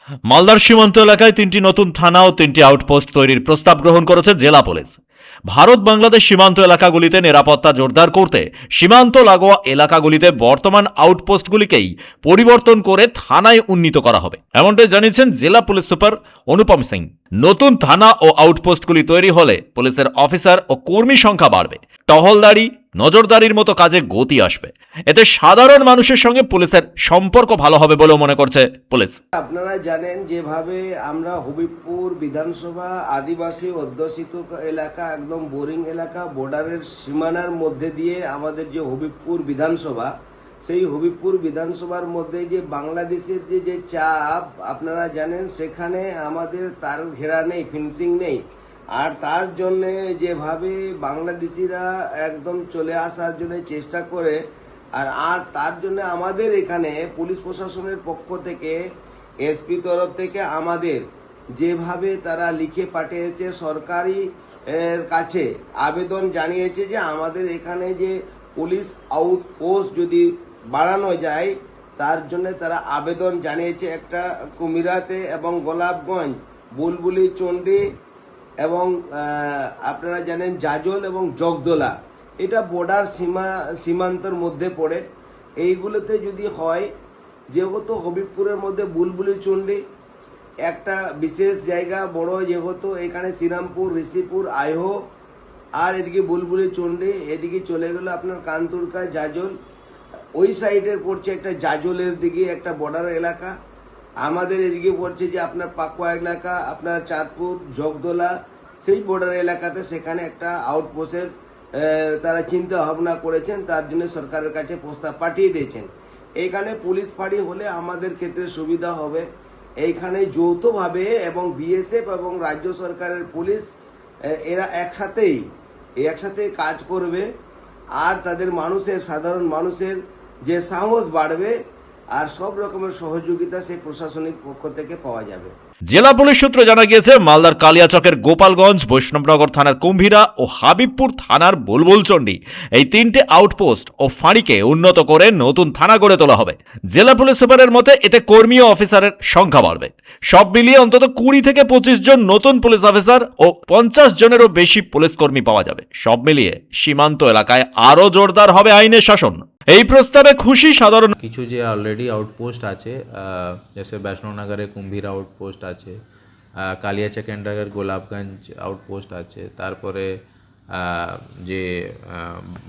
মালদার সীমান্ত এলাকায় 3টি নতুন থানা ও 3টি আউটপোস্ট তৈরির প্রস্তাব গ্রহণ করেছে জেলা পুলিশ। ভারত বাংলাদেশ সীমান্ত এলাকাগুলিতে নিরাপত্তা জোরদার করতে সীমান্ত লাগোয়া এলাকাগুলিতে বর্তমান আউটপোস্টগুলিকেই পরিবর্তন করে থানায় উন্নীত করা হবে, এমনটাই জানিয়েছেন জেলা পুলিশ সুপার অনুপম সিং। নতুন থানা ও আউটপোস্টগুলি তৈরি হলে পুলিশের অফিসার ও কর্মী সংখ্যা বাড়বে, টহলদারি নজরদারির মতো কাজে গতি আসবে। এতে সাধারণ মানুষের সঙ্গে পুলিশের সম্পর্ক ভালো হবে বলেও মনে করছে পুলিশ। আপনারা জানেন যেভাবে আমরা হবিবপুর বিধানসভা আদিবাসী অধ্যুষিত এলাকা, একদম বোরিং এলাকা, বর্ডারের সীমানার মধ্যে দিয়ে আমাদের যে হবিবপুর বিধানসভা, সেই হবিবপুর বিধানসভার মধ্যে যে বাংলাদেশের যে চাপ আপনারা জানেন, সেখানে আমাদের তার ঘেরা নেই, ফেন্সিং নেই। আর তার জন্য যেভাবে বাংলাদেশিরা একদম চলে আসার জন্য চেষ্টা করে, আর তার জন্য আমাদের এখানে পুলিশ প্রশাসনের পক্ষ থেকে, এসপি তরফ থেকে আমাদের যেভাবে তারা লিখে পাঠিয়েছে সরকারি এর কাছে, আবেদন জানিয়েছে যে আমাদের এখানে যে পুলিশ আউটপোস্ট যদি বাড়ানো যায়, তার জন্য তারা আবেদন জানিয়েছে। একটা কুমিরাতে এবং গোলাপগঞ্জ, বুলবুলি, চণ্ডী এবং আপনারা জানেন জাজল এবং জগদলা, এটা বর্ডার সীমান্তর মধ্যে পড়ে। এইগুলোতে যদি হয়, যেহেতু হবিবপুরের মধ্যে বুলবুলি চণ্ডী একটা বিশেষ জায়গা বড়, যেহেতু এখানে শ্রীরামপুর, ঋষিপুর, আইহো, আর এদিকে বুলবুলি চণ্ডী, এদিকে চলে গেল আপনার কান্তুরকা, জাজল, ওই সাইডের পড়ছে একটা জাজলের দিকে একটা বর্ডার এলাকা। আমাদের এদিকে পড়ছে যে আপনার পাকুয়া এলাকা, আপনার চাঁদপুর, জগদলা, সেই বর্ডার এলাকাতে সেখানে একটা আউটপোস্টের তারা চিন্তা ভাবনা করেছেন। তার জন্য সরকারের কাছে প্রস্তাব পাঠিয়ে দিয়েছেন। এইখানে পুলিশ ফাঁড়ি হলে আমাদের ক্ষেত্রে সুবিধা হবে। এইখানে যৌথভাবে এবং বিএসএফ এবং রাজ্য সরকারের পুলিশ এরা একসাথে কাজ করবে। আর তাদের সাধারণ মানুষের যে সাহস বাড়বে, আর সব রকমের সহযোগিতা সেই প্রশাসনিক পক্ষ থেকে পাওয়া যাবে। জেলা পুলিশ সূত্রে জানা গিয়েছে, মালদার কালিয়াচকের গোপালগঞ্জ, বৈষ্ণবনগর থানার কুম্ভীরা ও হাবিবপুর থানার বুলবুলচণ্ডী, এই 3টে আউটপোস্ট ও ফাঁড়িকে উন্নত করে নতুন থানা গড়ে তোলা হবে। জেলা পুলিশ সুপারের মতে এতে কর্মী ও অফিসারের সংখ্যা বাড়বে। সব মিলিয়ে অন্তত 20 থেকে 25 জন নতুন পুলিশ অফিসার ও 50 জনেরও বেশি পুলিশ কর্মী পাওয়া যাবে। সব মিলিয়ে সীমান্ত এলাকায় আরও জোরদার হবে আইনের শাসন। এই প্রস্তাবে খুশি সাধারণ কিছু যে অলরেডি আউটপোস্ট আছে, जैसे বৈষ্ণবনগরে কুম্ভীরা আউটপোস্ট আছে, কালিয়াচক এন্ডারের গোলাপগঞ্জ আউটপোস্ট আছে, তারপরে যে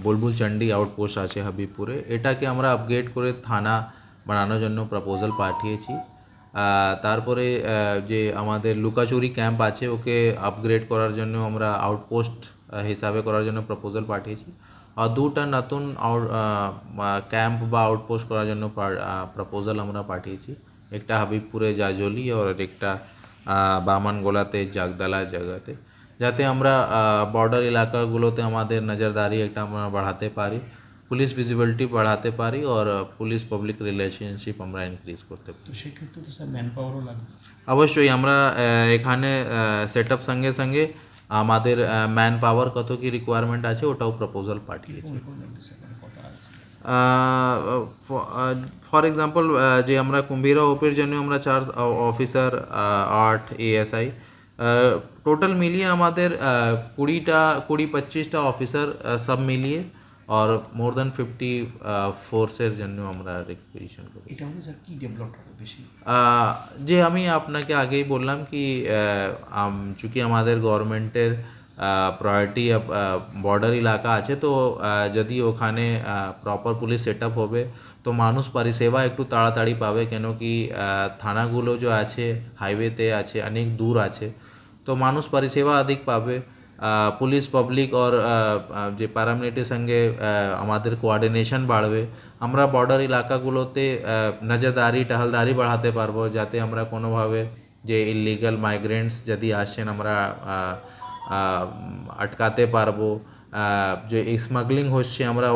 বুলবুলচণ্ডী আউটপোস্ট আছে হাবিবপুরে, এটাকে আমরা আপগ্রেড করে থানা বানানোর জন্য প্রপোজাল পাঠিয়েছি। তারপরে যে আমাদের লুকাচুরি ক্যাম্প আছে, ওকে আপগ্রেড করার জন্য আমরা আউটপোস্ট হিসাবে করার জন্য প্রপোজাল পাঠিয়েছি। আর 2টা নতুন ক্যাম্প বা আউটপোস্ট করার জন্য প্রপোজাল আমরা পাঠিয়েছি। একটা হাবিবপুরে জাজলি আর একটা বামনগোলাতে জাগদালা জায়গাতে, যাতে আমরা বর্ডার এলাকাগুলোতে আমাদের নজরদারি একটা আমরা বাড়াতে পারি, পুলিশ ভিজিবিলিটি বাড়াতে পারি, আর পুলিশ পাবলিক রিলেশনশিপ আমরা ইনক্রিজ করতে পারি। তো সেক্ষেত্রে তো স্যার ম্যান পাওয়ারও লাগবে। অবশ্যই আমরা এখানে সেট আপ সঙ্গে সঙ্গে আমাদের ম্যান পাওয়ার কত কি রিকোয়ারমেন্ট আছে ওটাও প্রপোজাল পাঠিয়েছি। ফর এক্সাম্পল, যে আমরা কুম্ভীরা ওপের জন্য আমরা 4 অফিসার, 8 এএসআই, টোটাল মিলিয়ে আমাদের 20-25টা অফিসার সব মিলিয়ে, আর মোর দ্যান 50 ফোর্সের জন্য আমরা রিকোয়েশন করি। এটা হলে স্যার কি ডেভেলপ হবে বেশি? যে আমি আপনাকে আগেই বললাম কি, চूँकि আমাদের গভর্নমেন্টের প্রায়োরিটি বর্ডার এলাকা আছে, তো যদি ওখানে প্রপার পুলিশ সেট আপ হবে তো মানুষ পরিষেবা একটু তাড়াতাড়ি পাবে, কেন কি থানাগুলো যে আছে হাইওয়েতে আছে, অনেক দূর আছে, তো মানুষ পরিষেবা অধিক পাবে। পুলিশ পাবলিক আর যে প্যারামিলিটারির সঙ্গে আমাদের কোঅর্ডিনেশন বাড়বে। আমরা বর্ডার এলাকাগুলোতে নজরদারি টহলদারি বাড়াতে পারবো, যাতে আমরা কোনোভাবে যে ইলিগাল মাইগ্রেন্টস যদি আসেন আমরা আটকাতে পারবো, যে স্মাগলিং হচ্ছে আমরা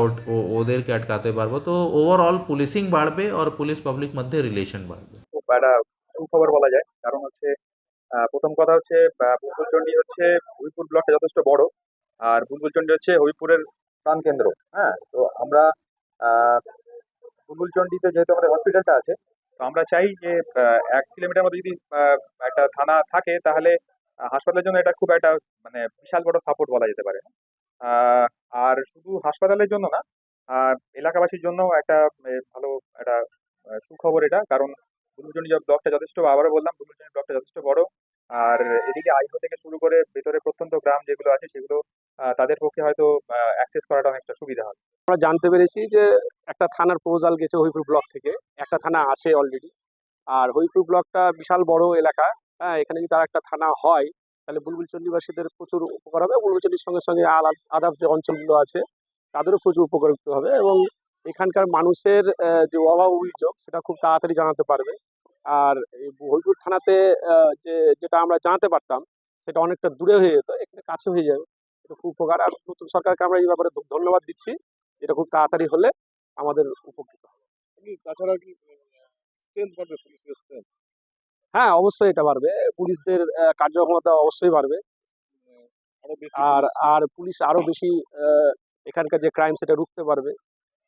ওদেরকে আটকাতে পারবো। তো ওভারঅল পুলিশিং বাড়বে আর পুলিশ পাবলিক মধ্যে রিলেশন বাড়বে। খুব একটা সুখবর বলা যায়। কারণ হচ্ছে প্রথম কথা হচ্ছে বুলবুলচণ্ডী হচ্ছে হবিপুর ব্লকটা যথেষ্ট বড়, আর বুলবুলচণ্ডী হচ্ছে হবিপুরের প্রাণকেন্দ্র। হ্যাঁ, তো আমরা বুলবুলচণ্ডীতে যেহেতু আমাদের হসপিটালটা আছে, তো আমরা চাই যে 1 কিলোমিটার মধ্যে যদি একটা থানা থাকে তাহলে হাসপাতালের জন্য এটা খুব একটা মানে বিশাল বড় সাপোর্ট বলা যেতে পারে। আহ, আর শুধু হাসপাতালের জন্য না, এলাকাবাসীর জন্য একটা ভালো একটা সুখবর এটা, কারণ বুলবুলচন্ডী ব্লকটা যথেষ্ট, আবারও বললাম বুলবুলচন্ডী ব্লকটা যথেষ্ট বড়। আর এদিকে আইহো থেকে শুরু করে ভেতরে প্রত্যন্ত গ্রাম যেগুলো আছে সেগুলো তাদের পক্ষে হয়তো অ্যাক্সেস করাটা অনেকটা সুবিধা হবে। আমরা জানতে পেরেছি যে একটা থানার প্রপোজাল গেছে হবিপুর ব্লক থেকে, একটা থানা আছে অলরেডি। আর হবিপুর ব্লকটা বিশাল বড় এলাকা। হ্যাঁ, এখানে যদি আর একটা থানা হয় তাহলে বুলবুলচন্ডীবাসীদের প্রচুর উপকার হবে। বুলবুলচন্ডীর সঙ্গে সঙ্গে আদার্স যে অঞ্চলগুলো আছে তাদেরও প্রচুর উপকৃত হবে, এবং এখানকার মানুষের যে অভাব অভিযোগ সেটা খুব তাড়াতাড়ি জানাতে পারবে। আর এই হবিপুর থানাতে যেটা আমরা জানাতে পারতাম সেটা অনেকটা দূরে হয়ে যেত, এখানে কাছে হয়ে যাবে। এটা খুব উপকার। আর নতুন সরকারকে আমরা এই ব্যাপারে ধন্যবাদ দিচ্ছি। এটা খুব তাড়াতাড়ি হলে আমাদের উপকৃত হবে। তাছাড়া কি স্ট্রেংথ বাড়বে, পুলিশের স্ট্রেংথ হ্যাঁ, অবশ্যই এটা বাড়বে। পুলিশদের কার্যক্ষমতা অবশ্যই বাড়বে। আরো বেশি আর আর পুলিশ আরো বেশি এখানকার যে ক্রাইম সেটা রুখতে পারবে।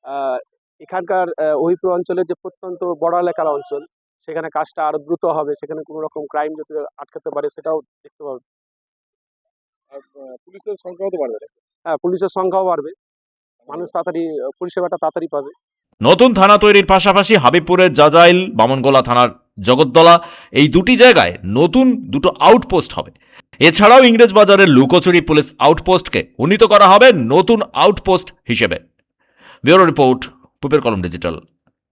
আহ, এখানকার হবিপুর অঞ্চলের যে প্রত্যন্ত বড় এলাকার অঞ্চল, সেখানে কাজটা আরো দ্রুত হবে। সেখানে কোনো রকম ক্রাইম যদি আটকাতে পারে সেটাও দেখতে পাবে। আর পুলিশের সংখ্যাও তো বাড়বে নাকি? হ্যাঁ, পুলিশের সংখ্যাও বাড়বে। মানুষ তাড়াতাড়ি পরিষেবাটা তাড়াতাড়ি পাবে। নতুন থানা তৈরির পাশাপাশি হাবিবপুরের জাজাইল বামনগোলা থানার জগদ্দলা এই দুটি জায়গায় নতুন দুটো আউটপোস্ট হবে। এছাড়াও ইংরেজবাজারের লুকোচুরি পুলিশ আউটপোস্টকে উন্নীত করা হবে নতুন আউটপোস্ট হিসেবে। ব্যুরো রিপোর্ট, পুপের কলম ডিজিটাল।